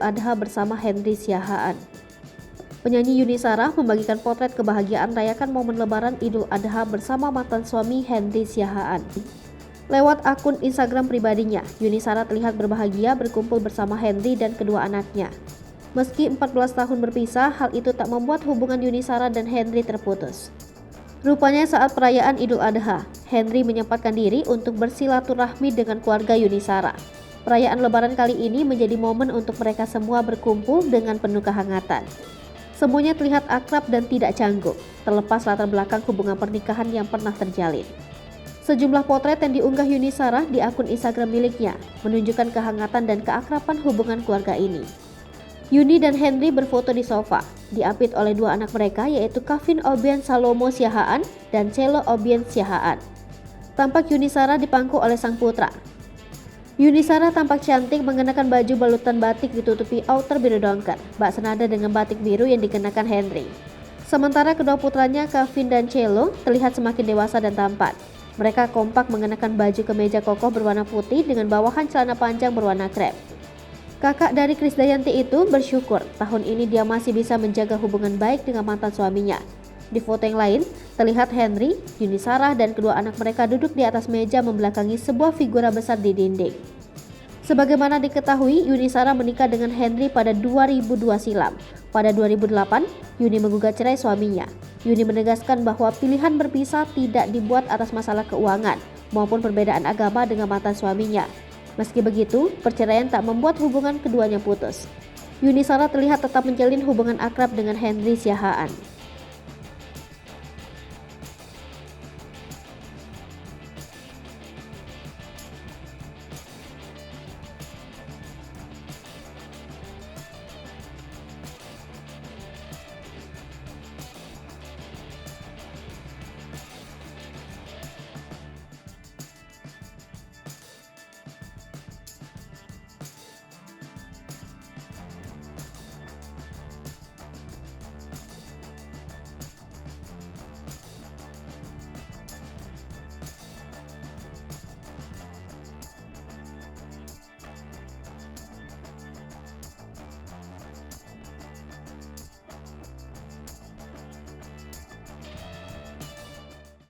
Adha bersama Henry Siahaan. Penyanyi Yuni Shara membagikan potret kebahagiaan rayakan momen Lebaran Idul Adha bersama mantan suami Henry Siahaan. Lewat akun Instagram pribadinya, Yuni Shara terlihat berbahagia berkumpul bersama Henry dan kedua anaknya. Meski 14 tahun berpisah, hal itu tak membuat hubungan Yuni Shara dan Henry terputus. Rupanya saat perayaan Idul Adha, Henry menyempatkan diri untuk bersilaturahmi dengan keluarga Yuni Shara. Perayaan Lebaran kali ini menjadi momen untuk mereka semua berkumpul dengan penuh kehangatan. Semuanya terlihat akrab dan tidak canggung, terlepas latar belakang hubungan pernikahan yang pernah terjalin. Sejumlah potret yang diunggah Yuni Shara di akun Instagram miliknya menunjukkan kehangatan dan keakraban hubungan keluarga ini. Yuni dan Henry berfoto di sofa, diapit oleh dua anak mereka yaitu Kavin Obian Salomo Siahaan dan Cello Obian Siahaan. Tampak Yuni Shara dipangku oleh sang putra. Yuni Shara tampak cantik mengenakan baju balutan batik ditutupi outer biru dongker, bak senada dengan batik biru yang dikenakan Henry. Sementara kedua putranya Kavin dan Cello terlihat semakin dewasa dan tampan. Mereka kompak mengenakan baju kemeja kokoh berwarna putih dengan bawahan celana panjang berwarna krem. Kakak dari Krisdayanti itu bersyukur tahun ini dia masih bisa menjaga hubungan baik dengan mantan suaminya. Di foto yang lain, terlihat Henry, Yuni Shara dan kedua anak mereka duduk di atas meja membelakangi sebuah figura besar di dinding. Sebagaimana diketahui, Yuni Shara menikah dengan Henry pada 2002 silam. Pada 2008, Yuni menggugat cerai suaminya. Yuni menegaskan bahwa pilihan berpisah tidak dibuat atas masalah keuangan maupun perbedaan agama dengan mantan suaminya. Meski begitu, perceraian tak membuat hubungan keduanya putus. Yuni Shara terlihat tetap menjalin hubungan akrab dengan Henry Siahaan.